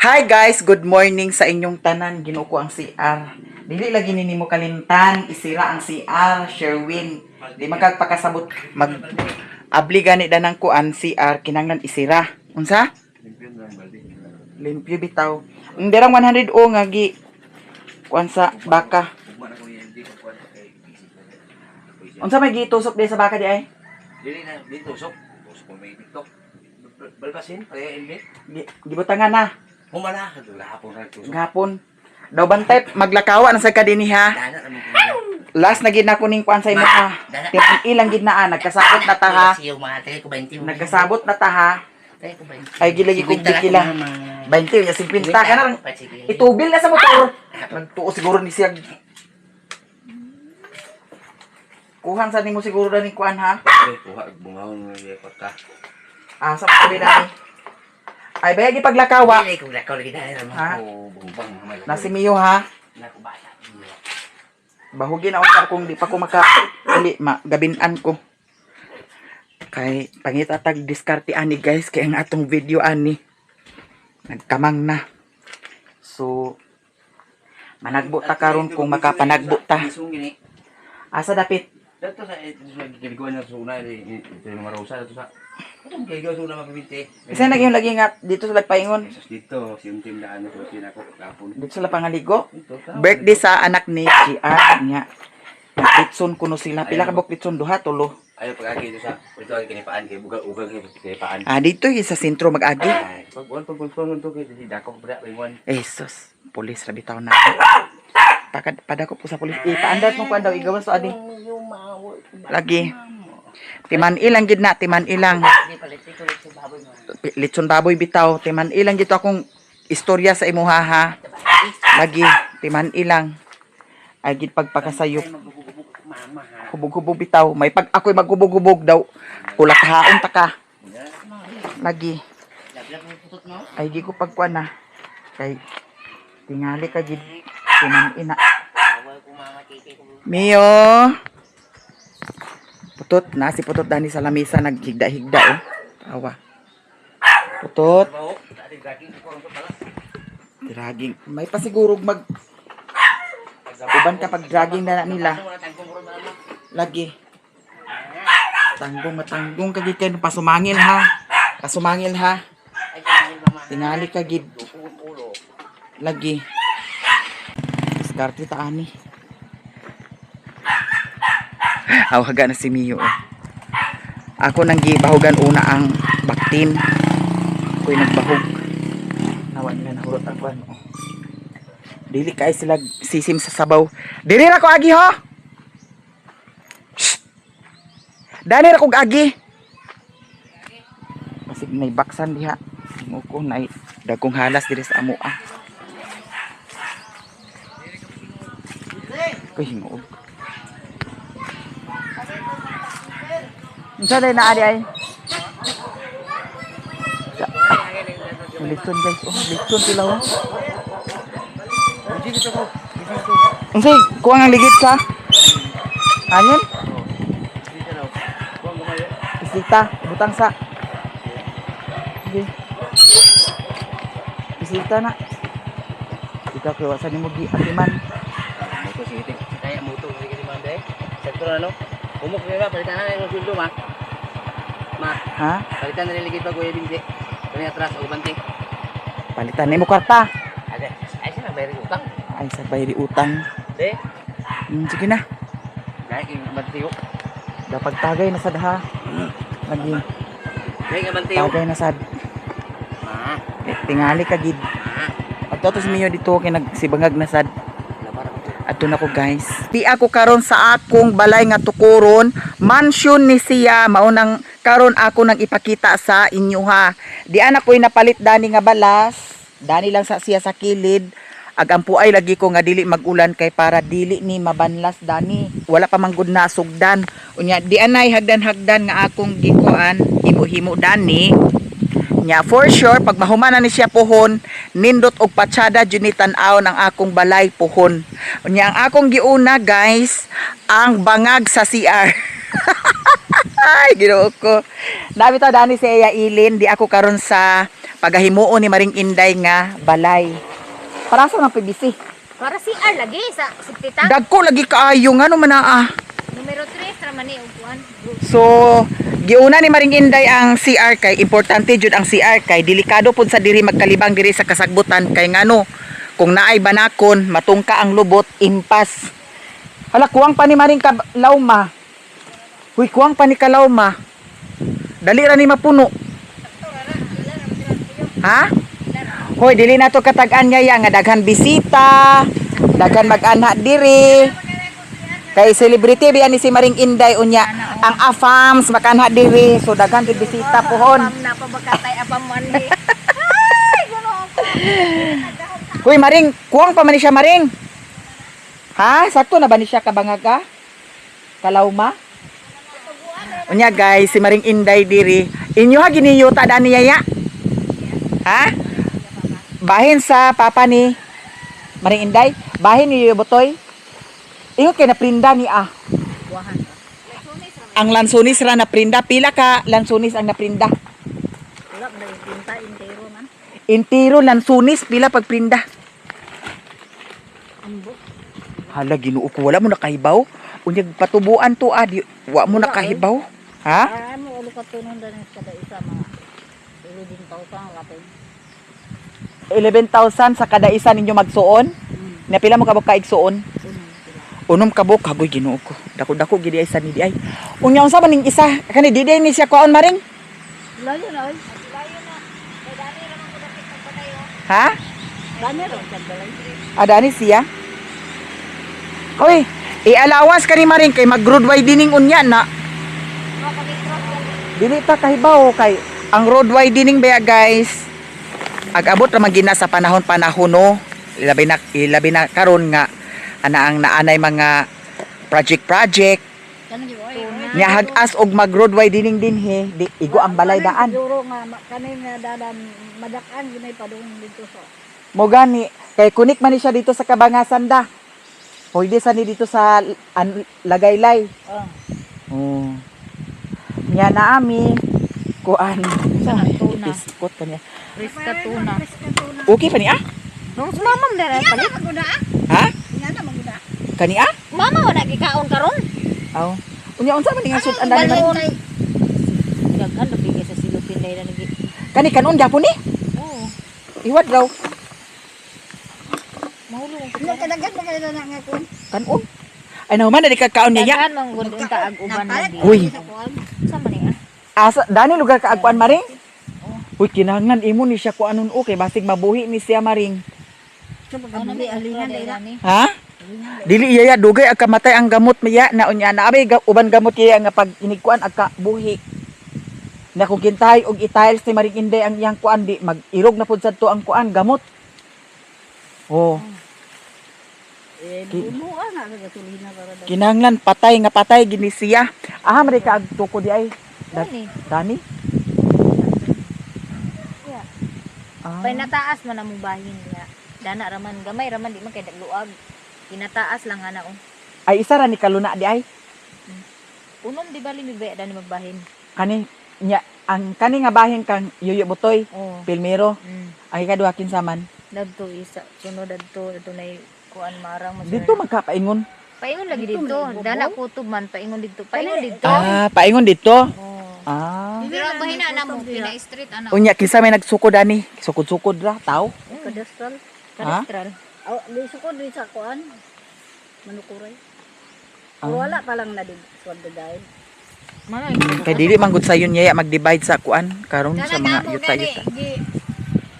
Hi guys, good morning sa inyong tanan. Ginoo ko ang CR. Dili lagi nimo kalimtan, isira ang CR, Sherwin. Di magpakasabot mag abli gani danang kuan CR kinanglan isira. Unsa? Limpyo bitaw. Ang derang 100 o nga gi kuan sa baka. Unsa may gitusok di sa baka di ay? Dili na ditusok. Tusok mo may TikTok. Balbasin kaya hindi. Gibutangan na. Humana gahapon ra tusok. Gapon. Daw bantay maglakawa na sa kadini ha. Dana naman ko. Last na gid na kuning kuan sa imo ha. Tiyan ilang gid na nagkasabot na ta ha. Siyo mga ko 20. Nagkasabot na ta ha. Tayo ko 20. Ay gilagi kong bikila. 20 ya 50 ka na. Itubil na sa motor. Nagtuo siguro ni siya. Kuhan sa nimo siguro dani kuan ha. Kuha bungawon nga ikot ka. Sa pabi dani. Ay bayagi paglakawa. Dili ko lakaw lagi dahil Ha? mo bumbang may. Nasimiyo ha. Nako bata. Bahugin na ako kung di pa ko gabinan ko. Kay pangitatag diskarte ani guys kay ang atong video ani nagkamang na. So managbo ta karon kung makapanagbo ta. Asa dapit? Dato sa giliguan na suna ito yung marosa dato sa. Kung giliguan suna mapipinte. Kasi naging lagi nga dito sa lagpaingon. Dito si yung daan na suti na ko kapon. Dito sa pangaligo. Birthday sa anak ni GR niya. Litson kuno sila. Pila ka bok litson duha tulo. Ayo pag-agi dito sa ito ang kinipaan kay buga-ugang kinipaan. Dito yung sa sentro mag-agi. Pag-on to kay dako bra ingon. Sus, pulis rabi taon na. Pada ko po sa pulis. Paandat mo ko daw igawan so adi. Lagi. Timan ilang gid na, timan ilang. Litson baboy bitaw, timan ilang gito akong istorya sa imuha ha. Lagi, timan ilang. Ay gid pagpakasayop. Hubog-hubog bitaw. May pag ako'y maghubog-hubog daw. Kulatahaon ta ka. Lagi. Ay gi ko pagkuan na. Kay tingali ka gid timan ina. Mio. Putot na si Putot dani sa lamisa naghigda-higda oh. Tawa. Putot. Dragging. May pa siguro uban kapag dragging na nila. Lagi. Tanggong kagid kay pasumangil ha. Pasumangil ha. Tingali kagid. Lagi. Diskarte ta ani. Awaga na si Mio. Ako nang gibahugan una ang baktin. Ako'y nagbahog. Nawa nila nahurot ang kwan. Dili kay sila sisim sa sabaw. Diri ra ko agi ho. Shh. Dani ra ko agi. Basig nay baksan diha. Mo ko nay dagkong halas diri sa amoa. Ko hingo. Unsa day na ari ay? Litson guys, litson sila oh. Unsay kuang ang ligid sa? Hangin? Bisita, butang sa. Okay. Bisita na. Ikaw kawasan mo gi atiman. Moto sige kaya moto lagi di manday. Sektor ano? Umok ni ba palitan na yung suldo ma. Ma. Ha? Palitan na ligid pa kuya bindi. Kani atras og banting. Palitan nimo kwarta. Ade, ay sila bayar utang. Ay sa bayri utang. De. Sige na. Dai bantiyo. Dapat tagay na sad ha. Lagi. Dai bantiyo. Tagay na sad. Ma. Tingali ka gid. Adto to si Mio dito kay nagsibangag na sad. Adto na ko guys. Di ako karon sa akong balay nga tukuron, mansion ni siya maunang karon ako nang ipakita sa inyo ha. Di ana ko'y napalit dani nga balas. Dani lang sa siya sa kilid. Agampo ay lagi ko nga dili magulan kay para dili ni mabanlas dani. Wala pa manggod na sugdan. Unya di anay hagdan-hagdan nga akong gikuan, himo-himo dani. Nya for sure pag mahumanan ni siya pohon, nindot og patsyada jud ni tan-aw ng akong balay pohon. Unya ang akong giuna guys, ang bangag sa CR. Ay, ginoo ko. Nabi ta dani sa iya ilin, di ako karon sa pagahimuon ni Maring Inday nga balay. Para sa mga PBC. Para si R lagi sa siptita. Dagko lagi kaayo nga no manaa. Numero 3 tra man ni upuan. So, giuna ni Maring Inday ang CR kay importante jud ang CR kay delikado pud sa diri magkalibang diri sa kasagbutan kay ngano kung naay banakon matungka ang lubot impas. Hala kuwang pa ni Maring Lawma. Huy kuwang pa ni Kalawma. Dali ra ni mapuno. Ha? Hoy, dili na to katag-an yaya nga daghan bisita, daghan mag-anha diri. Kay celebrity biyan ni si Maring Inday unya. Ang AFAMS makanha diri, so daghan gid bisita pohon. Pam na pa bakatay apam man ni. Ay, gulo ako. Hoy Maring, kuwang pa man ni siya Maring. Ha? Sakto na ba ni siya kabangaga? Kalawma? Unya guys, si Maring Inday diri. Inyo ha giniyuta da ni yaya? Ha? Bahin sa papa ni Maring Inday, bahin ni Botoy. Ingo kay naprinda ni Buahan. Ang lansunis ra naprinda, pila ka lansunis ang naprinda? Wala ba pinta intero man. Intiro lansunis pila pagprinda. Ambo. Hala Ginoo ko wala mo nakahibaw. Unyag patubuan to di wa mo nakahibaw. Ha? Mo ulo ka tunon dan kada isa mga. Dili din tao sa lapay. 11,000 sa kada isa ninyo magsuon. Na pila mo kabok kaigsuon? Unom kabok hagoy Ginoo ko. Dako-dako gid ay sa ni di ay. Unya unsa man ning isa? Kani di ni siya kuon Maring? Layo na oy. Layo na. Kay dani ra man ko dapit pagpatayo. Ha? Dani ra sa balay. Adani siya? Hoy, i-alawas ka ni Maring kay mag-road widening unya na. Dili ta kahibaw kay ang road widening ba guys? Ag-abot ra man gina sa panahon-panahon no. Ilabi na karon nga ana ang naanay mga project nya hag-as og mag-road widening din he, di, igo ang balay daan. Siguro nga kanay nga dadan madakan ginay padung dito sa. Mo gani kay kunik man ni siya dito sa Kabangasan da. Pwede sa ni dito sa Lagaylay. Oh. Nya na ami kuan Sa tuna. biskot kanya. Riska tuna. Okay pa ni Nung mamam dere palit. Ha? Ingana maguna. Kani Mama wala gikaon karon. Aw. Unya unsa man nga sud andan man? Daghan lagi sa silutin dai lagi. Kani kanon gyapon ni? Oo. Iwat daw. Mahulog ko. Kadaghan pa kayo na nga kun. Kanon. Ay naman na di kakaon niya. Daghan mang gud unta ag uban lagi. Uy. Sa man ni Asa dani lugar ka agkuan Maring? Uy kinahanglan imo ni siya kuanon okay basig mabuhi ni siya Maring. Sa pagkabuhi alingan dai ni. Ha? Dili iya dugay ag kamatay ang gamot miya na unya na abay uban gamot iya nga pag inigkuan ag buhi. Na kung kintahay og i-tiles ni Maring Inday ang iyang kuan di mag-irog na pud sadto ang kuan gamot. Oh, Buluan na gasolina para daw. kinahanglan patay gini siya. Aha man ka ag tuko di ay. Dani. Dani? Yeah. Ah. Pay nataas man ang bahin niya. Dana raman gamay raman di man kay dagluag. Kinataas lang ana oh. Ay isa ra ni kaluna di ay. Unom di bali mi ba dani magbahin. Kani nya ang kani nga bahin kang Yuyo Butoy, Oh. Pilmero, Mm. ay kaduha kinsaman. Dadto isa sunod dadto nay kuan marang mas. Dito magkapaingon. Paingon lagi dito. Dana kutob man paingon dito. Paingon dito. Ah, paingon dito. Oh. Ah. Pero ang bahin na mo pina street ana. Unya kinsa may nagsukod ani? Sukod-sukod ra tao. Kadastral. Ha? Kadastral. Oh, di sukod di sa kuan. Manukuray. Ah. Wala pa lang na di sweldo dahil. Mana Kay dili man gud sayon niya mag-divide sa kuan karon sa mga yuta-yuta.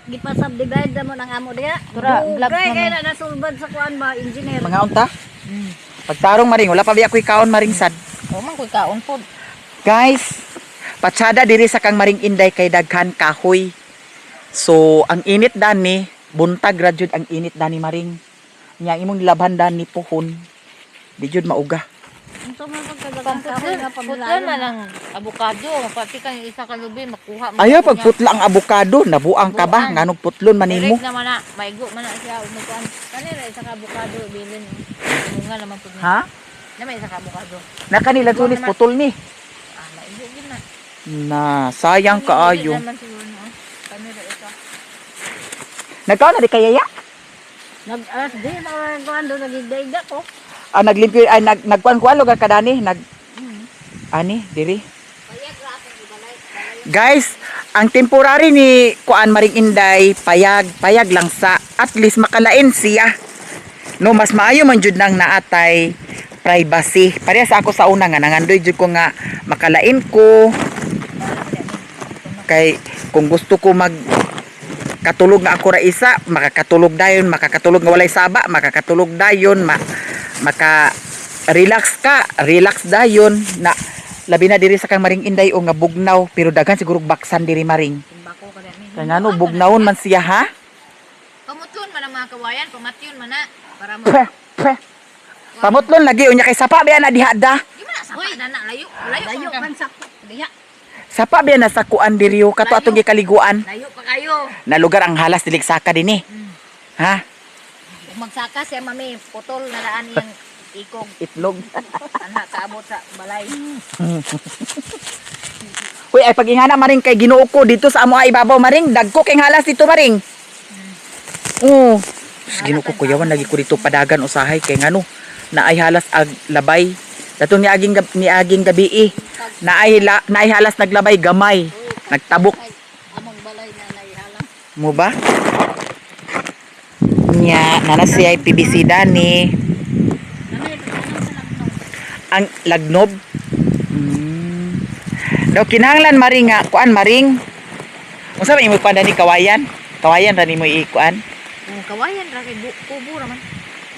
Gipasubdivide mo nang amo diha. Tura, vlog Dugay mo kay na. na nasulbad sa kuan ba engineer. Mga unta, Mm. pagtarong Maring wala pa biya ko'y kaon Maring sad. O man koy kaon pod. Guys, patsada diri sa kang Maring Inday kay daghan kahoy. So, ang init dani, buntag ra jud ang init dani Maring. Nya imong labhan dani pohon. Di jud mauga. Unsa man pagkadagang kahoy nga Putlan pamulayan. man ang avocado, pati kan isa ka lubi makuha mo. Ayaw pagputla ang abukado, nabuang ka ba? Nganong putlon manimo? Direct naman na, maigo man na siya umukuan. Kanira isa ka avocado bilin. Bunga naman pud ni. Ha? Na may isa ka avocado. Na kanila tulis putol ni. Ah, maigo gid na. Na sayang kaayo. Naman siguro no. Kanira isa. Nagkaon na di kayaya? Di na kuan do nagigdaiga ko. Naglimpyo ay nagkuan-kuan lugar kadani ani diri. Guys, ang temporary ni kuan Maring Inday payag lang sa at least makalain siya. No, mas maayo man jud nang naatay privacy. Pareha sa ako sa una nga nangandoy jud ko nga makalain ko. Kay kung gusto ko katulog nga ako ra isa, makakatulog dayon, makakatulog nga walay saba, makakatulog dayon, relax dayon na labi na diri sa kang Maring Inday o nga bugnaw, pero daghan siguro baksan diri Maring. Timbako ka dami. Kaya nga no, bugnawon man siya ha. Pamutlon man ang mga kawayan, pamatyon man na para mo. Pamutlon lagi unya kay sapa biya na diha da. Di man na sapa na layo. Layo Layo ka. man sa diha. Sapa biya na sa kuan diri yo kato atong gikaliguan. Layo pa kayo. Na lugar ang halas dilig saka dinhi. Ha? Kung magsaka siya mami, putol na daan yang ikog. Itlog. Ana kaabot sa balay. Uy, ay pag-ingana Maring kay Ginoo ko dito sa amo ay ibabaw Maring, dagko kay halas dito Maring. Oo. Ginoo ko kuyawan lagi ko dito padagan usahay kay ngano naay halas ag labay. Datong niaging gabi naay halas naglabay gamay. Nagtabok Ay, among balay na naihalang. mo ba? Nya nana siya ay PBC dani. Ang lagnob. Daw kinahanglan Maring nga kuan Maring. Unsa man imo kuan dani kawayan? Kawayan ra nimo ikuan. Kawayan ra kay kubo ra man.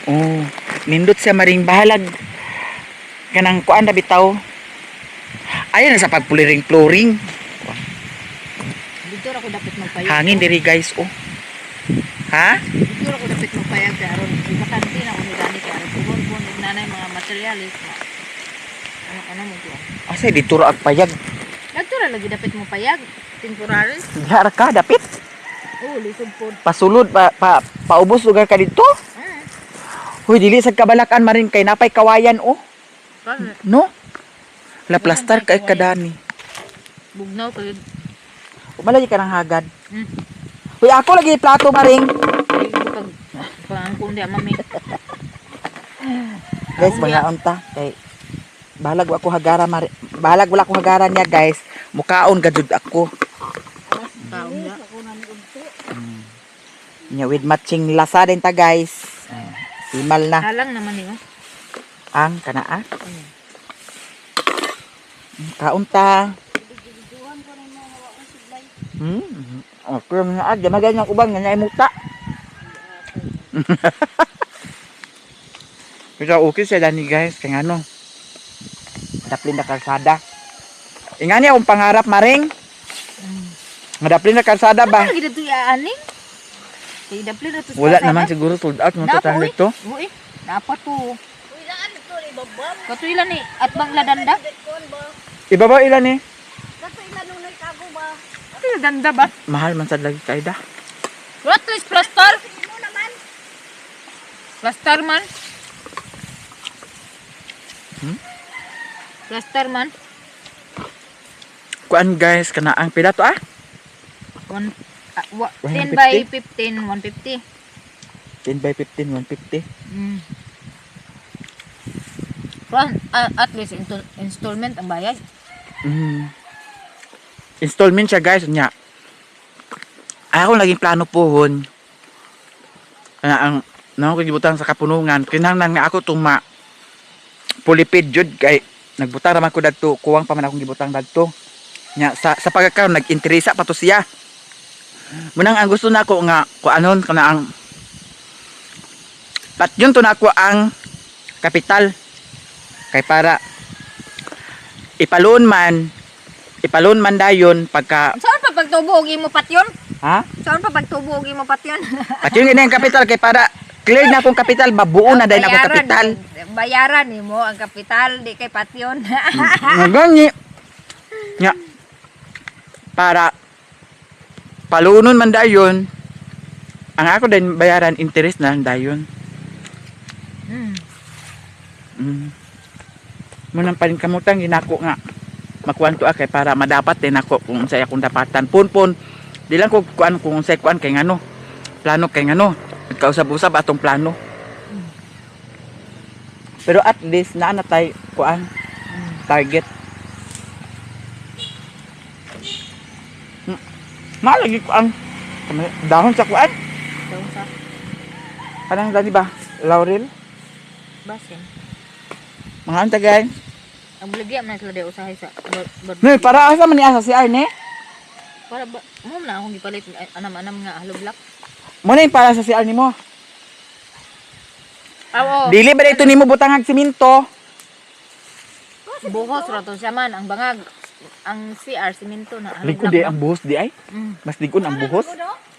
Oh, nindot siya Maring bahalag kanang kuan na bitaw. Ayan na sa pagpuliring-pluring. Dito ra ko dapat magpayag. Hangin diri guys oh. Ha? Dito ra ko dapat magpayag kay aron ibakante na ko ni gani kay aron kubon ko nanay mga materialis. Ano mo to? Asa dito ra ag payag. Dito ra lagi dapat mo payag. Temporary. Diha ra ka dapit. Oh, lisod pod. Pasulod paubos lugar ka dito. Hoy dili sad kabalakan Maring kay napay kawayan oh. Kan No? La plastar kay kadani. bugnaw kay Umalay ka ng hagad. Hmm. Hoy ako lagi plato Maring. pag kundi mami. Guys, mga unta kay balag wa ko hagara balag wala ko hagara niya guys. Mukaon gadud ako. Taon ya. Ako na ni udto. Nya with matching lasa din ta guys. Imal na Halang naman niyo. ang kanaa. Kaunta. Duhan ko na mga wala siblay. Okay, mga ag, maganyang ubang nga muta. Pero okay siya dani guys, kay ano. Daplin na kalsada. Ingani akong pangarap Maring. Daplin na kalsada ba? Lagi dito aning. Kay daplin na to. Wala naman siguro sold out mo to tayo ito. Uy, dapat to. Uy, daan ito ni babam. Katuilan ni at bang ladanda? Kon ba? Ibabaw ilan eh? Kato ila nunay tago ba? Ano ladanda ba? Mahal man sad lagi kaida. What is plaster? Mo naman. Plaster man. Plaster man. Kuan guys, kana ang pila to ah? 10 by 15, 150. 10 by 15, 150. At least installment ang bayad. Installment siya guys nya. Ako laging plano pohon. Ang nako gibutang sa kapunungan, kinahanglan nga ako tuma pulipid jud kay nagbutang raman ko dadto, kuwang pa man akong gibutang dadto. Nya sa pagkakaroon nag-interesa pa to siya. Munang ang gusto nako nga kuanon kana ang patyon to nako ang kapital. Kay para ipalon man dayon pagka Saan pa pagtubo og imo patyon? ha? Saan pa pagtubo og imo patyon? Patyon gini ang kapital kay para clear na akong kapital, babuo na dahil ako kapital. Bayaran nimo ang kapital, di kay patyon. Gani. Nya. Para palunon man dayon, ang ako din bayaran interest na lang dayon. Munang paling kamutang ginako nga makuan to kay para madapat din ako kung unsay akong dapatan. Pun di lang ko kuan kung unsay kuan kay ngano. plano kay ngano. Nagkausap-usap atong plano. Pero at least naa na tay kuan target. Malagi kuan dahon sa kuan. Daw sa Kanang dali ba? Laurel. basin. Mga anta guys. Ang bulagyan na sila daw usahay sa Nay para asa man ni asa si Arne? para ba mo na akong gipalit anam-anam nga haloblak. Mo na yung para sa si Arne mo. Oo. Dili ba dito nimo butang og simento? Buhos ra to siya man ang bangag. Ang CR simento na Likod di ang buhos di ay. Mas likod ang buhos.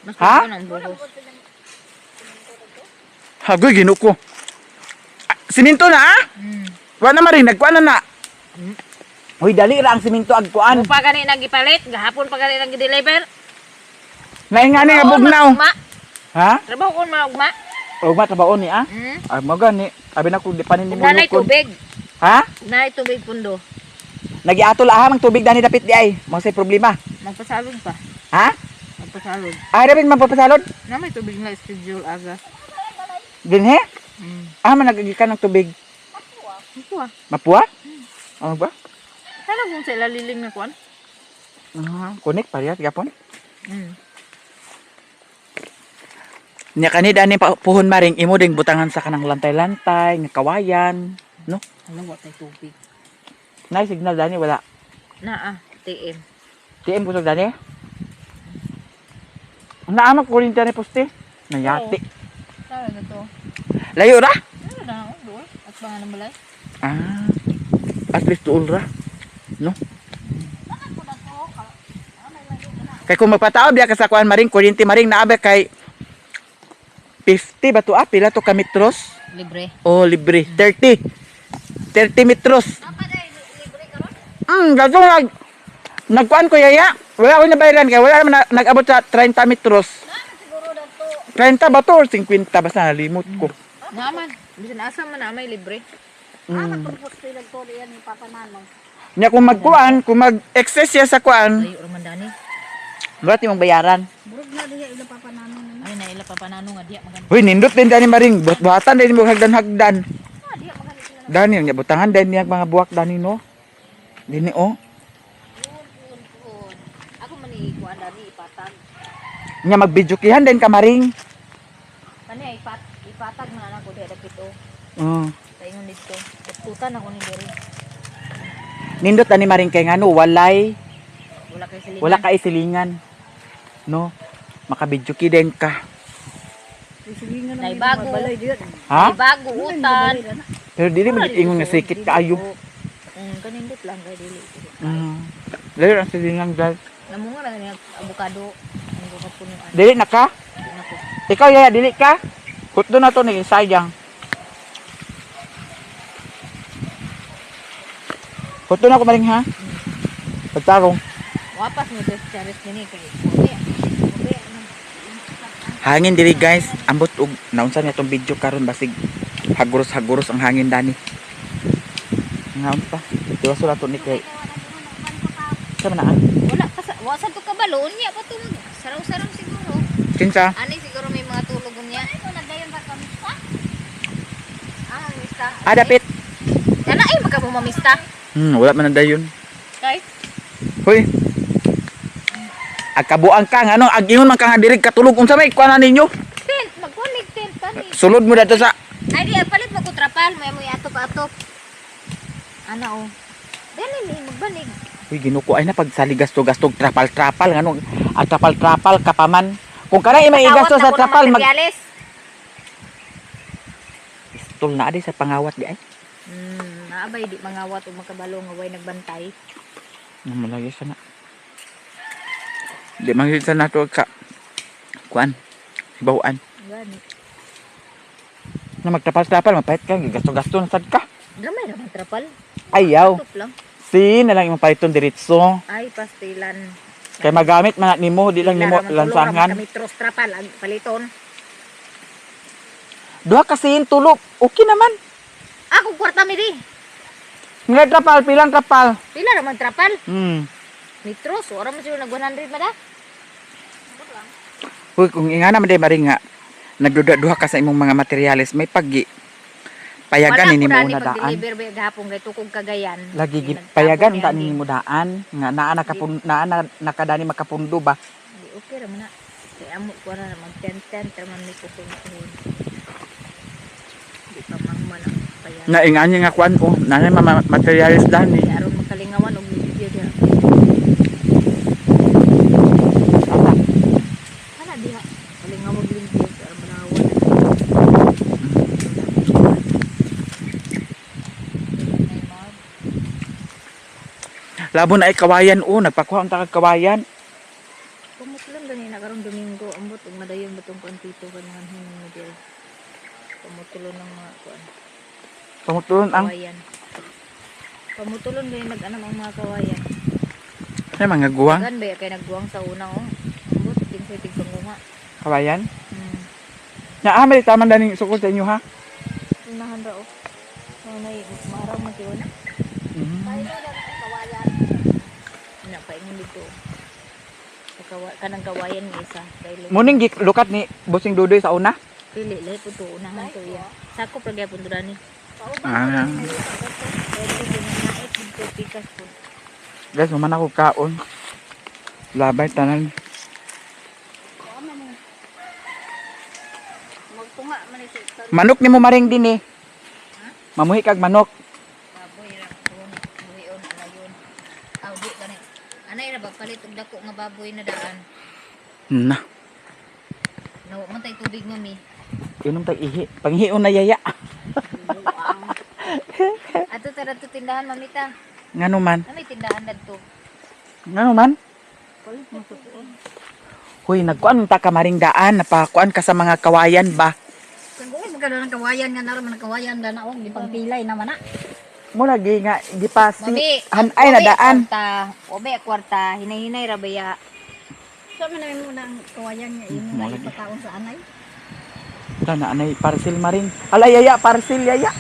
Mas Ha? ha? Ang buhos. Hagoy ginuko. Simento na ah? Wa na maring nagkuan na. Hoy dali ra ang simento ag kuan. Mo pa gani nagipalit, gahapon pa gani nang gi-deliver. Naingani nga bugnaw. Ha? Trabaho ko man ugma. O ba trabaho ni ah? Ay mo gani. Abi na ko di panin nimo Nanay lukon. tubig. Ha? Nanay tubig pundo. Nagiatol aha ang tubig dani dapit di ay. Mo say problema. Magpasalog pa. Ha? Magpasalog. Ay dapat mapapasalod. Na may tubig nga schedule aga. Dinhe? Ah man nagigikan ng tubig. Ito ah. Mapua? Ano ba? Sana kung sa ilaliling na kuan. Kunik parehas gapon. Mm. Nya kani dani pa puhon maring imo ding butangan sa kanang lantay-lantay nga kawayan, no? Alam wa tay tubig. Nay signal dani wala. Naa, TM. TM kusog dani. Naama kuryente ni poste. Nayati. Sana na to. Layo ra? Ano na ako doon? At mga nang balay? Ah. At least tuol ra. No? Kay kung magpataob diya ka sa kuan maring kuryente maring naabe kay 50 ba to pila to ka metros? Libre. O libre 30 metros. Gato nagkuan ko yaya. Wala ko nabayaran kay wala naman nag-abot sa 30 metros. 30 ba to or 50 basta nalimot ko. Naman. Bisan asa man na may libre. Matulpos sila to diyan ni Papa Nanong. Nya kung magkuan, kung mag-excess siya sa kuan, Layo raman dani. wala mong bayaran. Burog na diya ila Papa Nanong. Ay naila pa panano nga diya maganda. Hoy, nindot din dani maring buhat-buhatan din mo hagdan-hagdan. Diya maganda sila. Dani nya butangan din niya mga buwak dani no. Dini oh. Ako man ikuan dani ipatag. Nya magbidyokihan din ka maring. Kani ipatag man anak ko diya dapito. Sa ingon dito. Tutan ako ni diri. Nindot dani maring kay ngano walay Wala kay silingan. wala ka isilingan. No. Makabidyoki din ka. Nay bago. Ha? Nay bago utan. Pero dili man gid ingon nga sikit kaayo. Kanindot lang kay dili. Layo ang silingan guys. Namunga na niya avocado. Ang gusto ko ni ano. Dili na ka? Nako. Ikaw yaya dili ka? Kutdo na to ni sayang. Kutdo na ko maring ha. Pagtarong. Wapas mo sa charis nini kay. Hangin diri guys, ambot og naunsa niya tong video karon basig haguros-haguros ang hangin dani. Ngaon pa. Diwa sura to ni kay. Sama na. Wala wasa to kabalo niya pa to saraw-saraw siguro. Kinsa? Ani siguro may mga tulog niya. Ito nagdayon ba kami sa? Mista. Dapit. Kana ay baka mo mamista. Wala man dayon. Kay Hoy. Agkabuang ka nga no, agingon man ka nga diri katulog unsa may kuan ninyo? tent, magkunig tent tani. Sulod mo dato sa Ay di palit mo ko trapal, may mo atop-atop. Ana oh. Dali ni magbanig. Uy, ginuko ay na pag saligas-gastog trapal-trapal ngano, ang trapal-trapal kapaman. Kung kana imay igasto sa trapal mag pistol na adi sa pangawat di ay. Naabay di mangawat o makabalo nga way nagbantay. Malagi sana. Di manggil sa nato ka kuan bawaan Gani. na magtrapal-trapal mapait ka gasto-gasto na sad ka. Gamay ra man trapal. Ayaw. Atop lang. Si na lang imong paliton diretso. Ay pastilan. Kay magamit man na nimo di lang nimo lansangan. Kami tros trapal ag paliton. Duha ka sin tulog. Okay naman. Ako kwarta mi di. Nga trapal pilang trapal. Pila ra man trapal? Hmm. Mitros, ora man siguro nag 100 mada. Huy, kung ingana man day maring nga nagduda-duha ka sa imong mga materials, may pagi payagan ni mo Wala na ko daan. pag-deliver ba gahapon kay tukog Cagayan. Lagi Nagtapon payagan niya unta ang ni mo daan nga naa nakadani makapundo ba. Di okay ra man na. Kaya amo ko na mag-10-10 man ni ko kung di pa mahuman ang payan. Na ingani nga kuan oh, nanay mga materials dani. Kaya aron makalingawan og video dia. Ana diha. Kalingawan og video para manawan. Labo na ay kawayan oh, nagpakuha ang takag kawayan. Pumutulon gani na karong Domingo ambot ug madayon batong kuantito kanang hining mo diri. Pumutulon ng mga kuan. Pamutulon ang Kawayan. Pamutulon gani nag-anam ang mga kawayan. ay mga guwang Gan ba kay nagbuwang sa una oh. Ambot din sa tigpangunga. kawayan. Naamay taman daning sukod sa inyo ha. Unahan ra oh. Nanay maraw man siya na. Tayo na lang ang kawayan. Ina pa ingon dito. Kanang kawayan nga isa. Dahil Muning lukat ni Bossing Dudoy sa una. pili lahi po to unahan to iya. Sako pa gyapon to dani. Ah. Pwede ginanait dito pikas po. Guys, man ako kaon. Labay tanan. Magtunga man ito. Manok ni mo maring din eh. Mamuhi kag manok. Baboy ra kun buhion alayon. Aw di gani. Anay ra ba palit og dako nga baboy na daan. Na, Nawa man tay tubig mami. inom tag ihi. Panghion na yaya. Ato tara to tindahan mamita. Ngano man? Ano may tindahan dadto? Ngano man? Huy, nagkuan ta ka maring daan, napakuan ka sa mga kawayan ba? Kung maganda ng kawayan nga naman ng kawayan na naong gipang pilay naman na. Mo lagi nga di pa si Mami, hanay na daan. Obe kwarta, hinay-hinay ra baya. So man namin muna ang kawayan nga yung Mo mga lagi. ipataon sa anay. Ta na anay parcel maring. Ala yaya parcel yaya.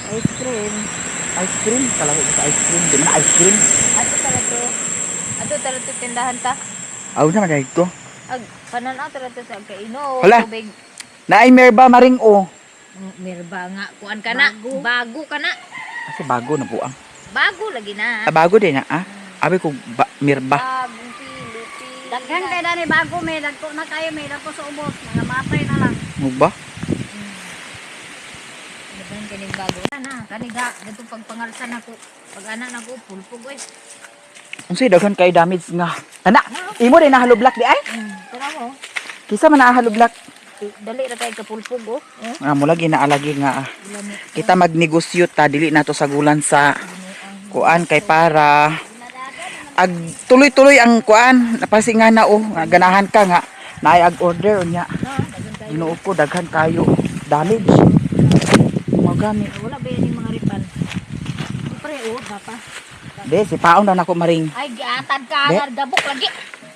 Ice cream. Ice cream, kalahi sa ice cream, di man ice cream. Ato tara to tindahan ta. Aw na magay to. Ag pananaw tara to sa kaino. Hala. Tubig. Naay merba maring o. Mirba nga kuan ka na. Bago ka na. Kasi bago na buang. Bago lagi na. Ah, bago din na ah. Abi ko mirba. Bagong Pilipinas. Daghan kay dani bago may dagko na kayo may dagko sa ubos mga matay na lang. Mo ba? Daghan kaning bago na. Kaniga gatong pagpangalsan nako. Pag ana nako pulpog oy. Unsay daghan kay damage nga. Ana, imo din nahalublak di ay? Tara mo. Kisa man nahalublak. Dali ra kay kapulpog oh. Ah, mo lagi naalagi nga Lamit. kita magnegosyo ta dili nato sagulan sa kuan kay para ag tuloy-tuloy ang kuan napasi nga na oh nga ganahan ka nga naay ag order unya Ginoo ko daghan kayo damage mo gani Wala ba yan yung mga ripan? Siyempre, papa. de si paon na nako maring Ay, giatad ka, Be? nagdabok lagi.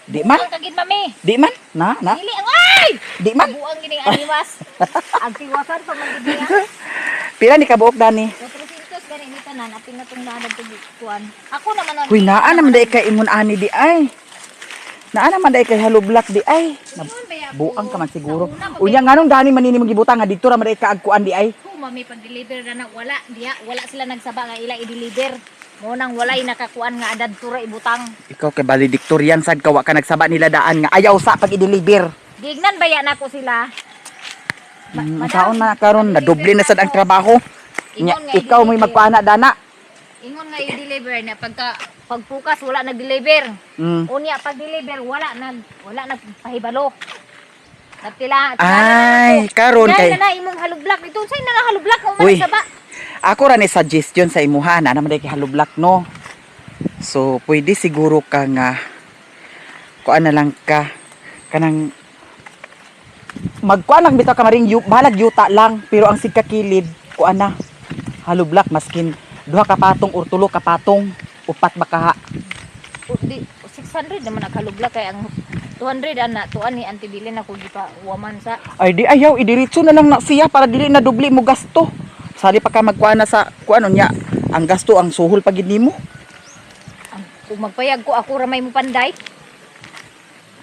di man Buang kagin, mami. na Dili, ay! di man Buang gining animas. Ang tiwasan pa man gid niya. pila ni kabuok dani 400 gani ni tanan, aping natong nadag to kuan. Ako naman ang huy naa naman day kay ingon ani di ay naa naman day kay halublak di ay buang ka man siguro unya nganong dani manini magibutang nga dito ra man day kaagkuan di ay Mami, pag-deliver na wala. Wala sila nagsaba nga ila i-deliver. Munang walay nakakuan nga adad tura ibutang. ikaw kay valedictorian sad ka wa ka nagsaba nila daan nga ayaw sa pag i-deliver. Gignan baya nako sila. Saon na karon na doble na sad ang trabaho. Nya ikaw may magpaana dana. Ingon nga i-deliver na pagpukas wala nag-deliver. Mm. Unya pag-deliver wala nagpahibalo. Natila. Ay, karon kay na imong halublak dito. Say na halublak mo Uy. man sa ba. ako ra ni suggestion sa imuha na naman day kay halublak no. So pwede siguro ka nga kuan na lang ka kanang magkuan lang bitaw ka maring balag yuta lang pero ang sigkakilid kuan na halublak maskin duha ka patong or tulo ka patong upat baka Di 600 naman nakalublak kay ang 200 ana tuan ni Auntie Bilin ako gipa waman sa ay di ayaw idiretso na lang na siya para dili na doble mo gasto. Sali pa ka magkuana sa kuano nya ang gasto ang suhol pagid nimo. kung magpayag ko ako ra may mo panday.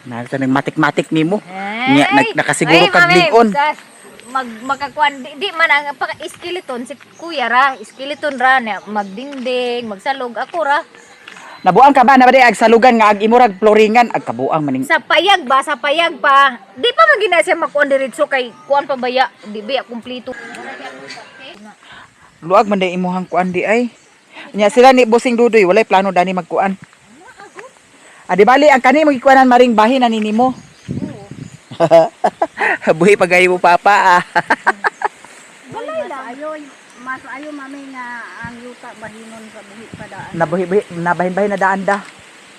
Nasa nang matik-matik nimo. Ay, Nya nakasiguro ay, kag mami, ligon. sas, makakuan di man ang skeleton si kuya ra, skeleton ra na magdingding, magsalog ako ra. Nabuang ka ba na ba di ag salugan nga ag imurag floringan ag kabuang maning Sa payag pa. Di pa man gina siya makuan diretso kay kuan pa baya, di ba kumpleto. luag man day imuhang kuan di ay. Nya sila ni Bossing Dudoy walay plano dani magkuan. Adi bali ang kani magikuanan maring bahin na ninimo. Buhi pagay mo papa ah. Balay lang. Mas ayo mami nga ang yuta bahinon sa buhi pa daan. Nabahin-bahin na daan da.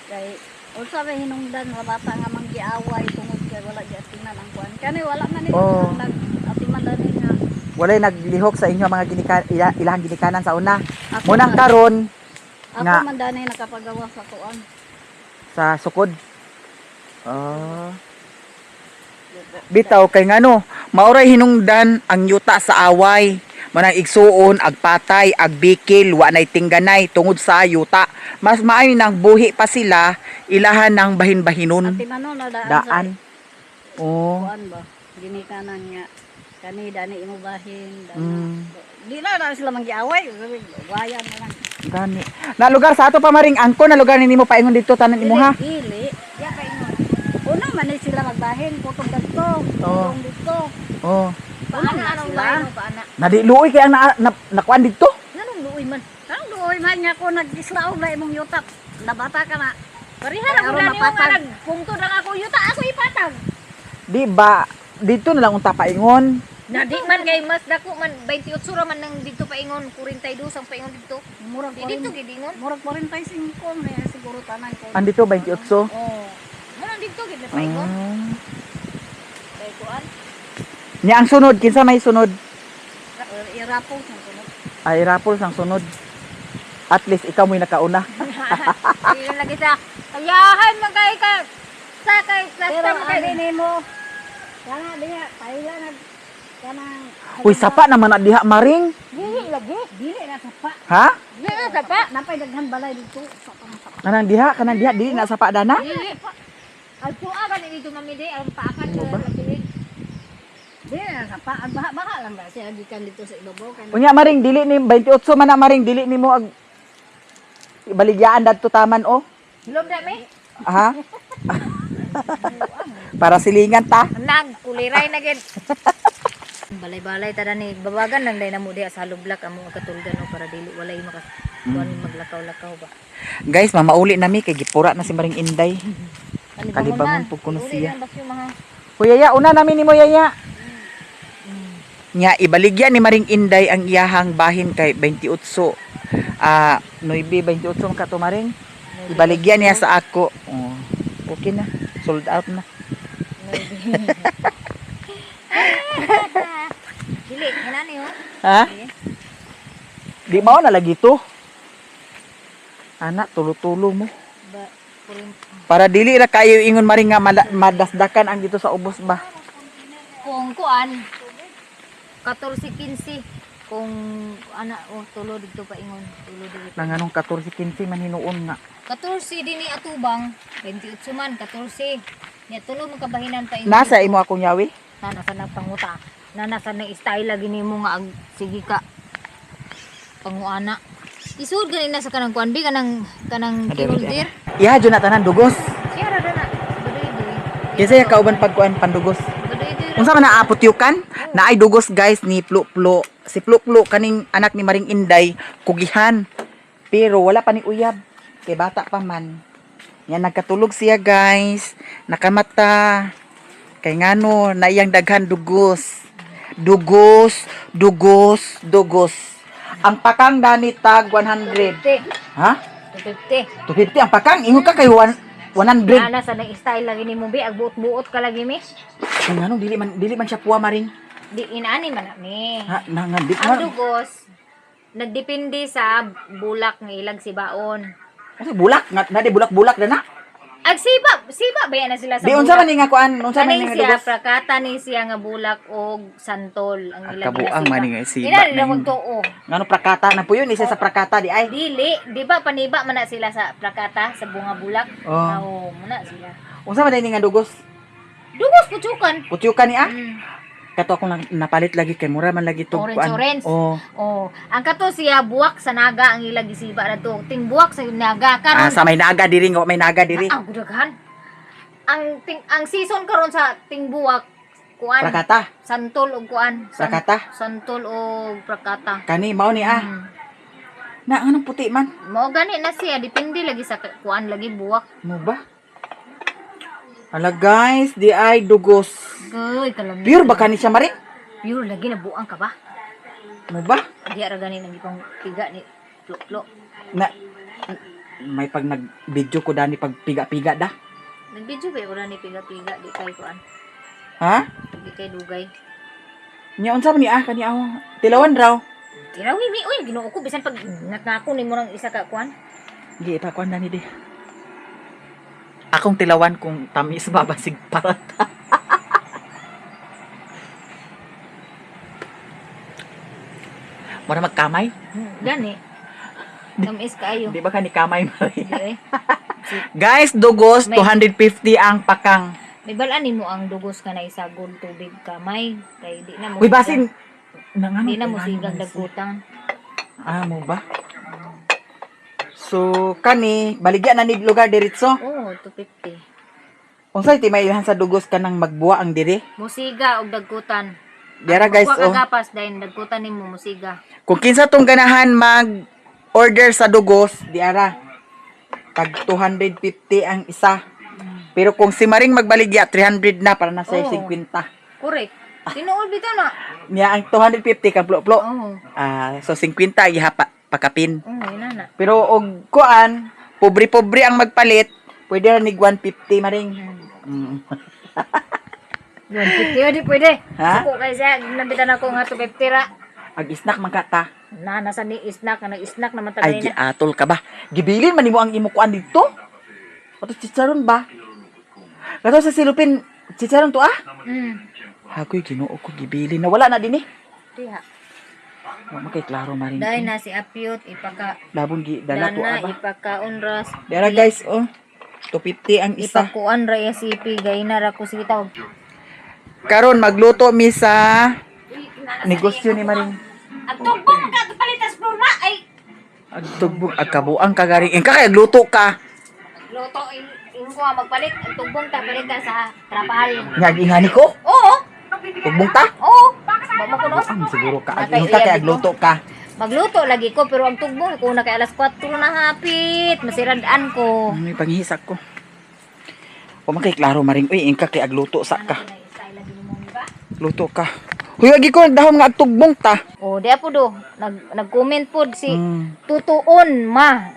Kay usa may hinungdan nga bata nga manggiaway tungod kay wala gyatiman ang kuan. Kani wala man ni Oh. nag-atiman dani nga. Walay naglihok sa inyo mga ilang ginikanan sa una. Ako Munang man- karon Ako nga man dani nakapagawa sa kuan. sa sukod. Ah. Bitaw kay ngano, mauray hinungdan ang yuta sa away. Manang igsuon, agpatay, agbikil, wa nay tingganay tungod sa yuta. Mas maayo nang buhi pa sila ilahan ng bahin-bahinon. Atimanon na daan. Daan. Sa Oh. kuan ba? Ginikanan nga kani dani imo bahin. Dani. Mm. Di na sila manggiaway. Wayan na lang. Gani. Na lugar sa ato pa maring angko na lugar nimo paingon dito tanan imo ha. Dili. Ya kay mo. Una man ni sila magbahin putong dito. Oo. Putong dito. Oh. Paana Paana anong sila? bahay mo paana? Nadiluoy kay ang nakuan dito. Nanong luoy man. Ang duoy man nga ko nag-islaog na imong yutak. Nabata ka na. Parihara Pero mo na niyo napatag. nga nagpungtod ang ako yuta, ako ipatag. Di ba dito na lang unta paingon. Na di man kay mas dako man 28 ra man nang dito paingon, 42 ang paingon dito. Murag Di dito gidingon. Murag 45 may siguro tanan ko. Andito 28. Oh. Manang dito gid na paingon. Ah. Kay kuan. Nya ang sunod kinsa may sunod? Irapo sa sunod. Ay Raffles ang sunod. At least ikaw mo'y nakauna. Dili lagi sa ayahan man kay ka. Sa kay Pero cluster mo kay ang mo. Kana diha paila nag kanang Uy sapa naman na diha maring. dili lagi. dili na sapa. Ha? Dili na sapa. Napay daghan balay dito sa pang-sapa. Kanang diha dili na sapa dana. Dili. Ang tuwa ka dito mami di ang paakan Ano ba? sa dili. Dili na sapa. Ang baha lang ba siya gikan dito sa ibabaw kay Unya maring dili ni 28 man na maring dili nimo ag ibaligyaan dadto taman oh. Hilom na mi. Ha? Para silingan ta. Nagkuliray na gid. Balay-balay tada ni babagan lang dai namo diha sa lublak amo katulgan no para dili walay kuan maglakaw-lakaw ba. Guys, mamauli nami kay gipura na si Maring Inday. Kalibangon Kalibangon man. pug kuno Uli siya. lang basta yung mga Kuya ya, una namin nimo yaya. Nya ibaligya ni Maring Inday ang iyahang bahin kay 28. 9:28 man ka to Maring. Ibaligya niya sa ako. Oh, okay na. Sold out na. dili kanani ho. Ha? Di mao na lagi to. Anak, tulo-tulo mo. Ba kurin Para dili ra kayo ingon Maring nga madasdakan ang dito sa ubos ba. kung kuan 14-15 kung ana o tulo dito pa ingon tulo dito. Nang anong 14-15 man hinuon nga. 14 dinhi atubang 28 man 14. Nya tulo mo kabahinan pa ingon. Nasa imo akong yawi? Nasa na panguta. Nasa na style lagi nimo nga ag sige ka. Panguana. Isud ganin na sa kanang kuan bi kanang kinuldir. Iha jud na tanan dugos. Siya ra na. Baduy-duy. Kinsa ya kauban pagkuan pandugos. Baduy-duy. Unsa man naapot yukan? Naay dugos guys ni Plo-Plo. Si Plo-Plo kaning anak ni Maring Inday kugihan. Pero wala pa ni uyab. Kay bata pa man. Yan nagkatulog siya guys. Nakamata. Kay ngano na iyang daghan dugos. Dugos. Ang pakang dani tag 100. 50. Ha? 50. 250 ang pakang ingon ka kay 100. Ana sa nang style lagi nimo bi ag buot-buot ka lagi mi. Ang ngano dili man siya puwa Maring. Di inani man na mi. Ha, nangandit Ang na. dugos nagdepende sa bulak nga ilag sibaon. Kasi bulak, na di bulak-bulak na na. Ag siba ba yan na sila sa Di unsa man ni nga kuan, unsa man ni Kaning nga siya dugos. prakata ni siya nga bulak og santol ang ilag Kabuang man nga siba. Ina rin akong tuo. Ngano prakata na po yun, isa sa prakata di ay. Dili, di ba paniba man na sila sa prakata sa bunga bulak? Oh. Oo, muna sila. Unsa man dinhi nga dugos? Dugos putukan. Putyukan ni ah. Mm. Kato akong napalit lagi kay mura man lagi to. Orange. Oh. Oh, ang kato siya buwak sa naga ang ilang gisiba na to. Ting buwak sa naga karon. Sa may naga diri nga may naga diri. Ang gudaghan. Ang season karon sa ting buwak kuan. Prakata. Santol og kuan. Prakata. Santol og prakata. Kani mao ni ah. Mm. Na anong puti man? Mao gani na siya depende lagi sa kuan lagi buwak. Mo ba? Ala guys, di ay dugos. Goy kalam. Pure ba kani siya maring? Pure lagi na buang ka ba? Mo ba? Di ara gani nang ipang piga ni plok. Na may pag nag-video ko dani pag piga-piga da. Nagbidyo ba ora ni piga-piga di kay kuan. Ha? Di kay dugay. Nya unsa man ni ah kani aw? Tilawan raw. Tirawi mi uy Ginoo ko bisan pag nakako nimo nang isa ka kuan. Gi pa kuan dani di. Akong tilawan kung tamis babasig parat. Mura magkamay? Gani. Tamis kaayo. Di ba kani kamay Maria? Di eh. Guys, dugos May- 250 ang pakang. May balaan nimo ang dugos ka na isagol tubig kamay kay di na mo. Uy basin nang ano? Di na mo ano, sigag ano, dagkutang. Ah, mo ba? So, kani, baligyan na ni lugar diritso. Oh, 250. Unsay ti mayhan sa dugos ka nang magbuwa ang diri? Musiga og dagkutan. Diara guys, Wa oh. kagapas dayon dagkutan nimo musiga. Kung kinsa tong ganahan mag-order sa dugos, diara. Tag 250 ang isa. Pero kung si Maring magbaligya, 300 na para na sa Oo. 50. Correct. Tinuod bitaw na. Niya ang 250 ka plo-plo. Oh. So 50 ihapa pakapin. Oh, ina na. Pero og kuan, pobre-pobre ang magpalit, pwede ra nig 150 Maring. Mm. Yun, 50 di pwede. Ha? Suko kay siya, nabitan ako nga 250 ra. Ag snack man ka ta. Nasa ni snack, nag-snack naman Ay, tagay na. giatol ka ba? Gibilin man nimo ang imo kuan dito? Ato chicharon ba? Kato sa silupin, chicharon to ah? Hagoy, ginoo ko gibilin na wala na din eh. Diha. Wa makay klaro maring. Dahil na si Apyot, ipaka Labon gi dala to dana, aba. ipakaunras. Dara guys, oh. 250 ang isa. Ipakuan ra ya sipi, gayna ra ko sitaw. Karon magluto mi sa negosyo ni Maring. At tugbong ka, palitas pluma, ay! Agtugbong agkabuang kagaring. Engka kay agluto ka. Luto, yung ko magpalit, at tugbong ta, palit ta sa trapal. Nyagingani ko. Oo! Tugbong ta. Oo! Bama ko no? Ang siguro ka. Nakay Engka kay uyab agluto ka. Magluto lagi ko, pero ang tugbong ko na kay alas 4 na hapit. Masiradaan ko. May panghisak ko. O makay klaro Maring. Uy, engka kay agluto sa ka. Luto ka. Huy, agi ko dahon nga agtugbong ta. Oh, di po do. Nag-comment po si Mm. Tutuon, ma.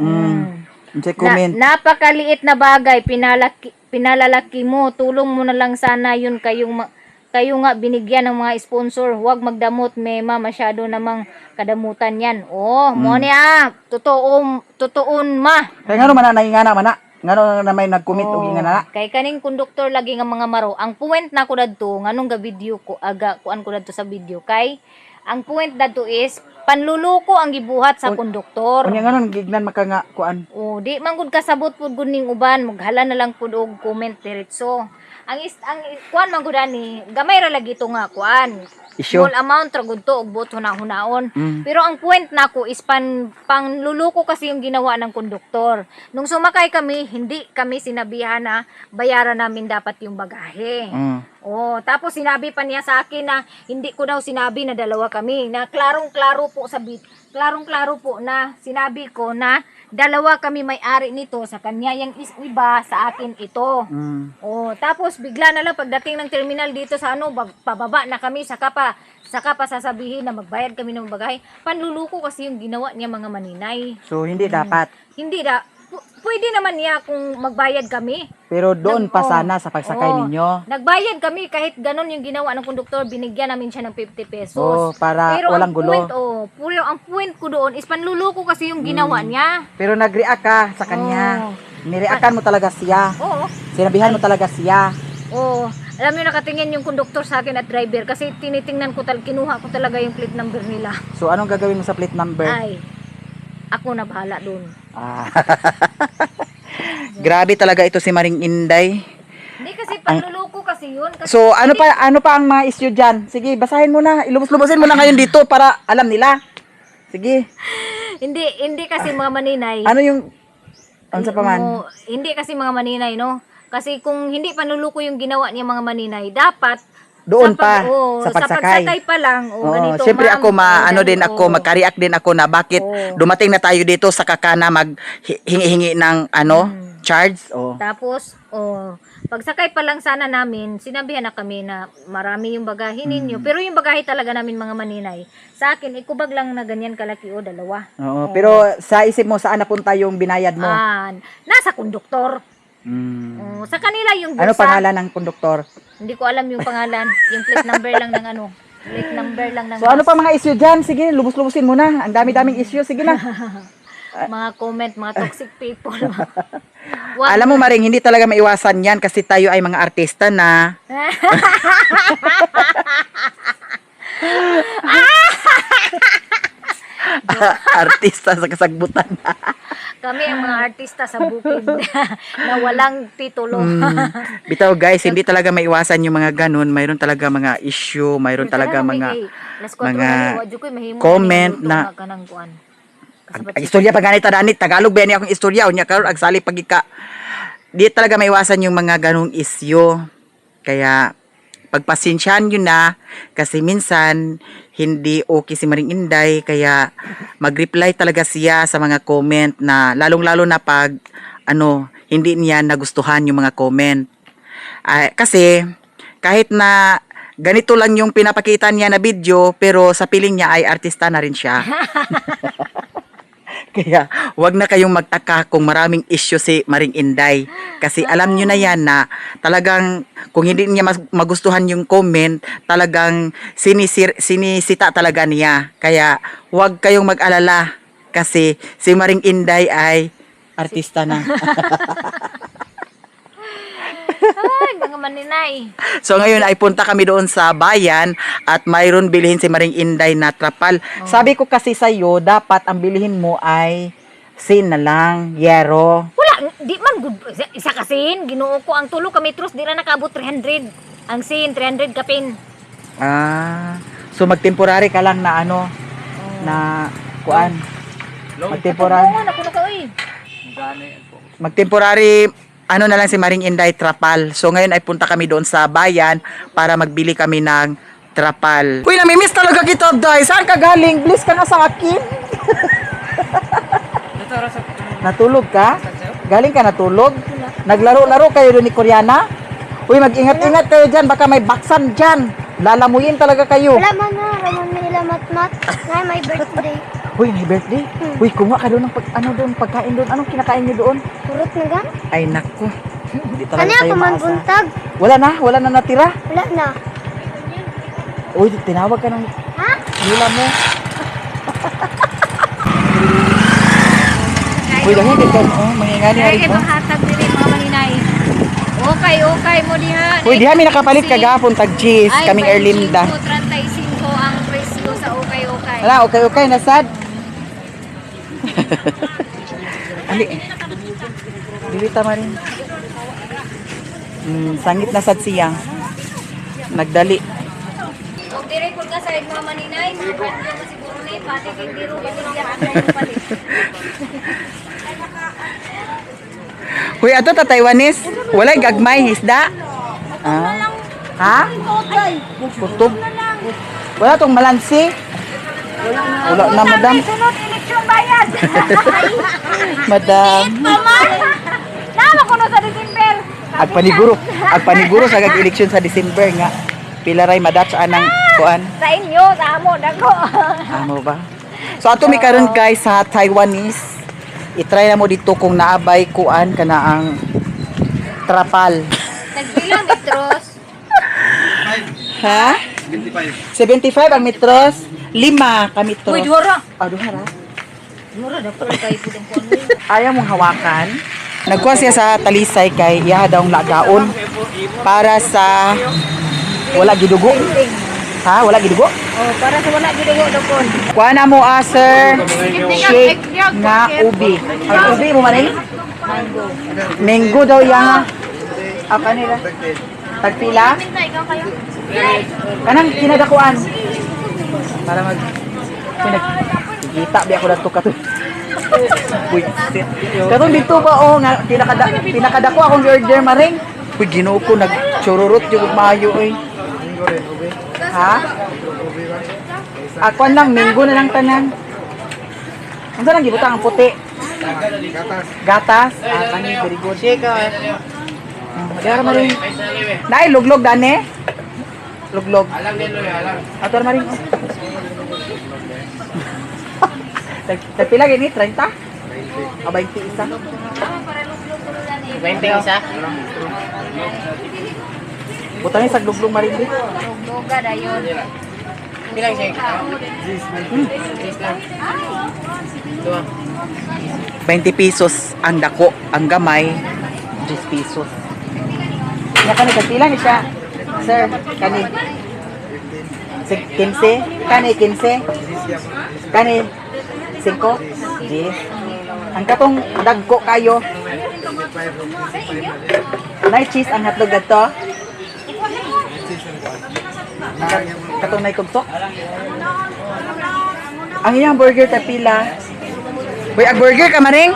Unsay comment? Napakaliit na bagay, pinalalaki mo. Tulong mo na lang sana yun kayo nga binigyan ng mga sponsor. Huwag magdamot, mema. Masyado namang kadamutan yan. Oh, mo niya. Tutuon, ma. Kaya nga naman na nangingana man na. Nga na may nag-comment og ingana na. Kay kaning konduktor lagi nga mga maro. Ang point na ko dadto nganong ga video ko kuan ko dadto sa video kay ang point dadto is panluluko ang gibuhat sa konduktor. Unya nga nun, gignan maka nga kuan. O di man gud kasabot pud gud ning uban maghala na lang pud og comment diretso. Ang kuan man gud ani gamay ra lagi to nga kuan. Issue. Small amount ra gud to og bot hunaon. Mm. Pero ang point nako is panluluko kasi yung ginawa ng konduktor. Nung sumakay kami, hindi kami sinabihan na bayaran namin dapat yung bagahe. Mm. Oh, tapos sinabi pa niya sa akin na hindi ko daw sinabi na dalawa kami. Na klarong-klaro po na sinabi ko na dalawa kami may-ari nito, sa kanya yung iba, sa akin ito. Mm. Oh, tapos bigla na lang pagdating ng terminal dito sa pababa na kami, saka pa sasabihin na magbayad kami ng bagahe. Panluluko kasi yung ginawa niya mga maninay. So hindi dapat. Hindi pwede naman niya kung magbayad kami. Pero doon pa Oo. sana sa pagsakay Oo. ninyo. Nagbayad kami kahit ganun yung ginawa ng konduktor, binigyan namin siya ng 50 pesos. Oh, para Pero walang ang gulo. point, pero ang point ko doon is panluluko kasi yung ginawa niya. Pero nag-react ka sa kanya. Oo. Nireactan mo talaga siya. Oo. Sinabihan mo talaga siya. Oo. Alam niyo nakatingin yung konduktor sa akin at driver kasi tinitingnan ko kinuha ko talaga yung plate number nila. So anong gagawin mo sa plate number? Ay, ako na bahala doon. Ah. Grabe talaga ito si Maring Inday. panluluko kasi yun. Kasi So, ano pa ang mga issue dyan? Sige, basahin mo na. Ilubos-lubosin mo na ngayon dito para alam nila. Sige. hindi kasi mga maninay. Ano yung... Ano sa paman? Hindi kasi mga maninay, no? Kasi kung hindi panluluko yung ginawa niya mga maninay, dapat Doon sa sa pagsakay. pagsakay pa lang, Oo, ganito, siyempre ma'am. ako ano din ako, Oo. magka-react din ako na bakit Oo. dumating na tayo dito sa kakana maghingi-hingi ng charge. Oh. Tapos, pagsakay pa lang sana namin, sinabihan na kami na marami yung bagahe ninyo. Pero yung bagahe talaga namin mga maninay, sa akin, ikubag lang na ganyan kalaki o dalawa. Oo, pero sa isip mo saan napunta yung binayad mo? Nasa konduktor. Mm. Sa kanila yung Ano bulsa. pangalan ng konduktor? Hindi ko alam yung pangalan. Yung plate number lang ng ano. Plate number lang ng So ano pa mga issue dyan? Sige, lubos-lubosin mo na. Ang dami-daming issue. Sige na. mga comment, mga toxic people. Alam mo Maring, hindi talaga maiwasan yan kasi tayo ay mga artista na. Artista sa kasagbutan. Kami ang mga artista sa bukid na walang titulo. Bitaw guys, hindi talaga maiwasan yung mga ganun. Mayroon talaga mga issue, mayroon talaga mga comment na ang istorya pag ganito dani Tagalog ba niya akong istorya unya karon agsali pagika. Di talaga maiwasan yung mga ganung issue. Kaya pagpasensyahan yun na kasi minsan hindi okay si Maring Inday kaya mag-reply talaga siya sa mga comment na lalong-lalo na pag hindi niya nagustuhan yung mga comment. Kasi kahit na ganito lang yung pinapakita niya na video pero sa piling niya ay artista na rin siya. Kaya wag na kayong magtaka kung maraming issue si Maring Inday. Kasi alam nyo na yan na talagang kung hindi niya magustuhan yung comment, talagang sinisita talaga niya. Kaya wag kayong mag-alala kasi si Maring Inday ay artista na. Ay, mga maninay. So ngayon ay punta kami doon sa bayan at mayroon bilhin si Maring Inday na trapal. Sabi ko kasi sa iyo, dapat ang bilhin mo ay sin na lang, yero. Wala, di man good. Isa kasin, ginuo ko ang tulo ka metros, di na nakaabot 300. Ang sin, 300 kapin. So mag-temporary ka lang na na kuan. Mag-temporary. Mag-temporary na lang si Maring Inday trapal. So ngayon ay punta kami doon sa bayan para magbili kami ng trapal. Uy, namimiss talaga kita, Day. Saan ka galing? Bliss ka na sa akin. Natulog ka? Galing ka natulog? Naglaro-laro kayo doon ni Koreana? Uy, mag-ingat-ingat kayo dyan. Baka may baksan dyan. Lalamuyin talaga kayo. Wala man na, ramon na nila mat-mat. Ngayon may birthday. Uy, may birthday? Uy, kumuha ka doon ng pagkain doon. Anong kinakain niyo doon? Purot na gan. Ay, naku. Hindi talaga Ano kayo ako man maasa. buntag? Wala na natira. Wala na. Uy, tinawag ka ng Ha? hila mo. Uy, dahil din ka. Mangingani Ay, harit mo. itong hatag dili mga maninay. Okay mo diha. Uy, diha mi nakapalit kagapon tag cheese. Ay, Kaming Erlinda. 35 ang presko sa okay. Ala, okay, nasad. Ali. Dilita ma rin. Sangit na sad siya. Nagdali. Og dire pud ka sa mga maninay, mga brando mo siguro ni pati kay biro binigyan ang palit. Uy, ato ta Taiwanese. Walay gagmay isda. Ha? Kutob. Wala tong malansi. Wala na, madam. Sunod eleksyon bayad. Madam. Nama kuno sa December. Agpaniguro sa gag-eleksyon sa December nga. Pila ray madatch anang kuan. Sa inyo, sa amo dako. Amo ba? So ato mi karon guys sa Taiwanese. I-try na mo dito kung naabay kuan kana ang trapal. Nagbilang metros. Ha? 75 ang metros. 5 ka metros. Uy, dura. Duhara. Dura dapat kay pudong kuno. Ayaw mong hawakan. Nagkuha siya sa talisay kay iya daw lagaon para sa wala gidugo. Ha? Wala gidugo? Oh, para sa wala gid yo dokon. Kuha na mo sir. Shake nga ubi. Ang ubi mo man Mango. Mango daw yang. Apa nila? Tagpila? Kanang kinadakuan. Para mag kita bi ako dato kato. Uy, katong dito pa nga pinakadako akong order maring. Uy, Ginoo ko nagchururot yung maayo oy. Ha? Ako lang minggo na lang tanan. Unsa nang gibutang ang puti? Gatas. Ah, kani very good. Dara maring. Nay luglog dane. Luglog. Alam nilo alam. Ato maring. Tagpila gini 30? O 20 isa? 20 isa. Butangin sa luglog maring di. Luga dayon. Bilang siya. Sis lang. Dua. 20 pesos ang dako, ang gamay 10 pesos. Nya kani tagpila ni siya. Sir, kani 15, kani 15. Kani 5. Yes. Ang katong dagko kayo. Nay cheese ang hotdog adto. Katong nay kubtok. Ang iyang burger tapila. Uy, ag burger ka maring?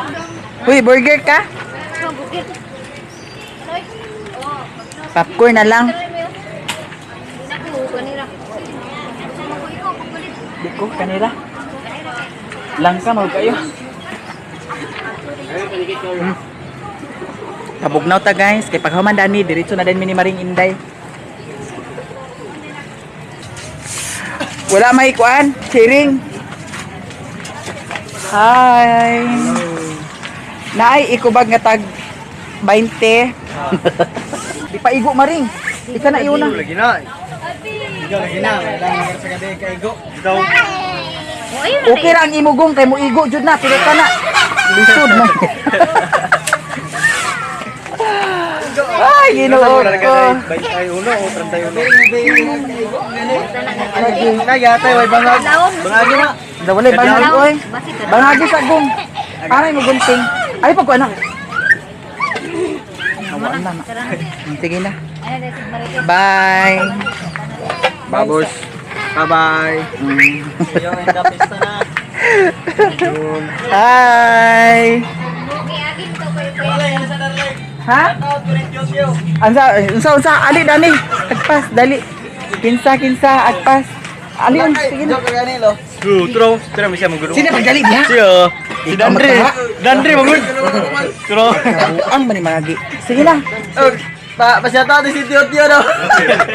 Uy, burger ka? Popcorn na lang. Di ko, kanila. Langka mo kayo. Kabugnaw ta guys, kay paghuman dani diretso na din mi ni Maring Inday. Wala may kuan, cheering. Hi. Naay ikubag nga tag 20. Di pa igo Maring. Ika na iuna. Lagi na. Ikaw lagi na. Wala sa gabi ka igo. Ikaw. Okay ra ang imugong kay mo igo jud na pero kana lisod man. Ay, Ginoo ko. 21 o 31. Nagyatay way bangag. Bangagi na. Dawalay bangagi oy. Bangagi sa gong. Para mo gunting. Ay pag ko anak. Awan na. Sige na. Bye. Babos. Bye-bye. Hi. Ha? Unsa ali dani. Agpas dali. Kinsa agpas. Ali sige na. Tro mi siya maguro. Sino magdali diha? Siya. Si Dandre maguro. Tro. Ang mani magi. Sige na. Pasyata si Tio daw.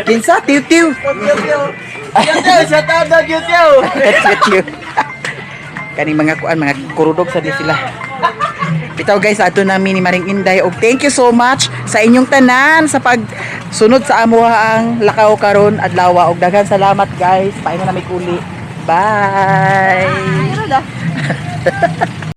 Kinsa tiu-tiu. Pasyata daw Tio. Tiu-tiu. Kaning mga kuan mga kurudog sa di sila. Bitaw guys, ato namin ni Maring Inday og thank you so much sa inyong tanan sa pagsunod sa amuha ang lakaw karon adlaw og daghan salamat guys. Paingon na may kuli. Bye.